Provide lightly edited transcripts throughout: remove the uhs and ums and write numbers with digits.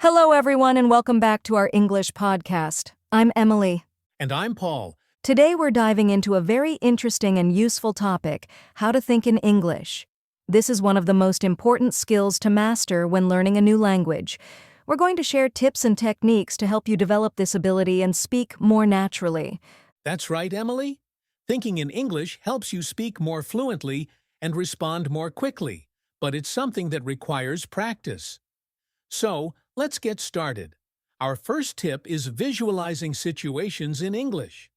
Hello, everyone, and welcome back to our English podcast. I'm Emily. And I'm Paul. Today, we're diving into a very interesting and useful topic: how to think in English. This is one of the most important skills to master when learning a new language. We're going to share tips and techniques to help you develop this ability and speak more naturally. That's right, Emily. Thinking in English helps you speak more fluently and respond more quickly, but it's something that requires practice. So, let's get started. Our first tip is visualizing situations in English.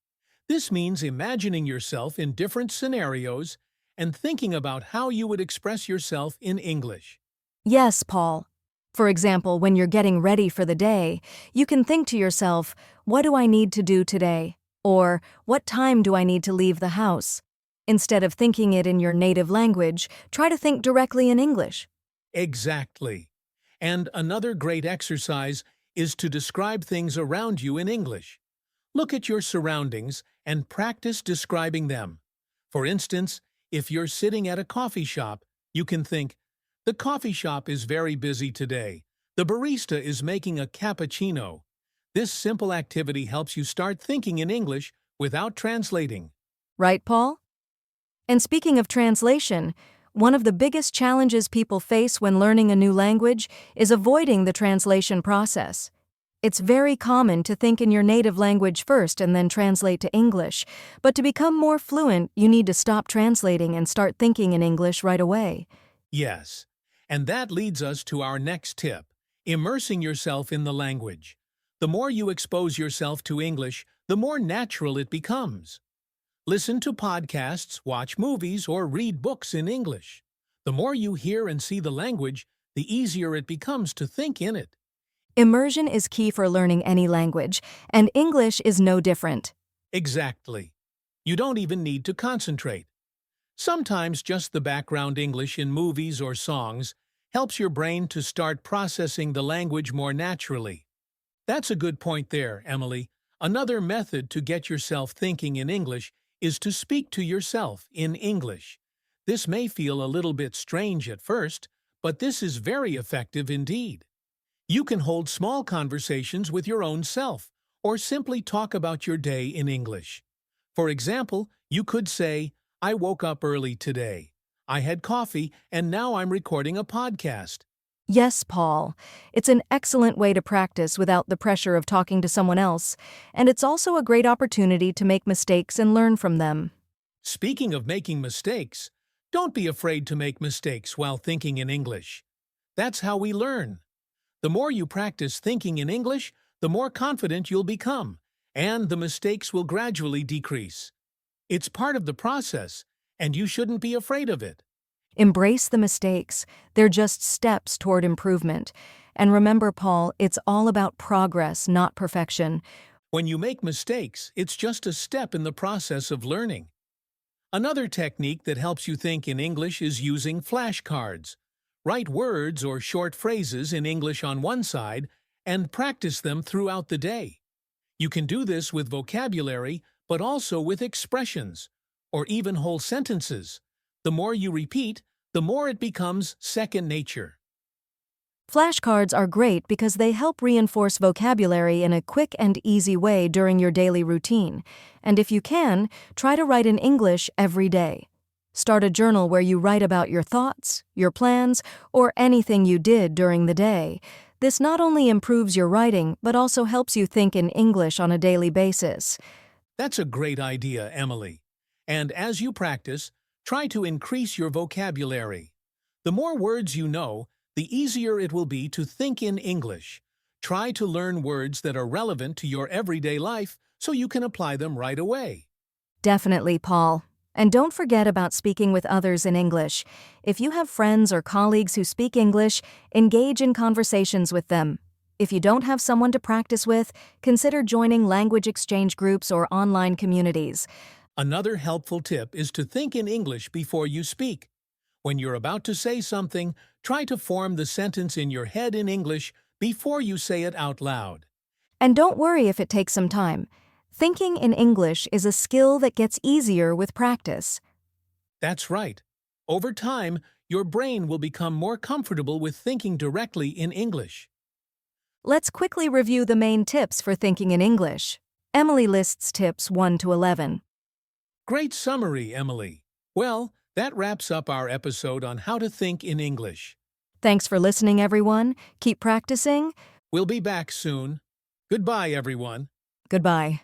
This means imagining yourself in different scenarios and thinking about how you would express yourself in English. Yes, Paul. For example, when you're getting ready for the day, you can think to yourself, what do I need to do today? Or, what time do I need to leave the house? Instead of thinking it in your native language, try to think directly in English. Exactly. And another great exercise is to describe things around you in English. Look at your surroundings and practice describing them. For instance, if you're sitting at a coffee shop, you can think, "The coffee shop is very busy today. The barista is making a cappuccino." This simple activity helps you start thinking in English without translating. Right, Paul? And speaking of translation, one of the biggest challenges people face when learning a new language is avoiding the translation process. It's very common to think in your native language first and then translate to English, but to become more fluent, you need to stop translating and start thinking in English right away. Yes, and that leads us to our next tip, immersing yourself in the language. The more you expose yourself to English, the more natural it becomes. Listen to podcasts, watch movies, or read books in English. The more you hear and see the language, the easier it becomes to think in it. Immersion is key for learning any language, and English is no different. Exactly. You don't even need to concentrate. Sometimes just the background English in movies or songs helps your brain to start processing the language more naturally. That's a good point there, Emily. Another method to get yourself thinking in English is to speak to yourself in English. This may feel a little bit strange at first, but this is very effective indeed. You can hold small conversations with your own self, or simply talk about your day in English. For example, you could say, "I woke up early today. I had coffee, and now I'm recording a podcast." Yes, Paul. It's an excellent way to practice without the pressure of talking to someone else, and it's also a great opportunity to make mistakes and learn from them. Speaking of making mistakes, don't be afraid to make mistakes while thinking in English. That's how we learn. The more you practice thinking in English, the more confident you'll become, and the mistakes will gradually decrease. It's part of the process, and you shouldn't be afraid of it. Embrace the mistakes. They're just steps toward improvement. And remember, Paul, it's all about progress, not perfection. When you make mistakes, it's just a step in the process of learning. Another technique that helps you think in English is using flashcards. Write words or short phrases in English on one side and practice them throughout the day. You can do this with vocabulary, but also with expressions, or even whole sentences. The more you repeat, the more it becomes second nature. Flashcards are great because they help reinforce vocabulary in a quick and easy way during your daily routine. And if you can, try to write in English every day. Start a journal where you write about your thoughts, your plans, or anything you did during the day. This not only improves your writing, but also helps you think in English on a daily basis. That's a great idea, Emily. And as you practice, try to increase your vocabulary. The more words you know, the easier it will be to think in English. Try to learn words that are relevant to your everyday life so you can apply them right away. Definitely, Paul. And don't forget about speaking with others in English. If you have friends or colleagues who speak English, engage in conversations with them. If you don't have someone to practice with, consider joining language exchange groups or online communities. Another helpful tip is to think in English before you speak. When you're about to say something, try to form the sentence in your head in English before you say it out loud. And don't worry if it takes some time. Thinking in English is a skill that gets easier with practice. That's right. Over time, your brain will become more comfortable with thinking directly in English. Let's quickly review the main tips for thinking in English. Emily lists tips 1 to 11. Great summary, Emily. Well, that wraps up our episode on how to think in English. Thanks for listening, everyone. Keep practicing. We'll be back soon. Goodbye, everyone. Goodbye.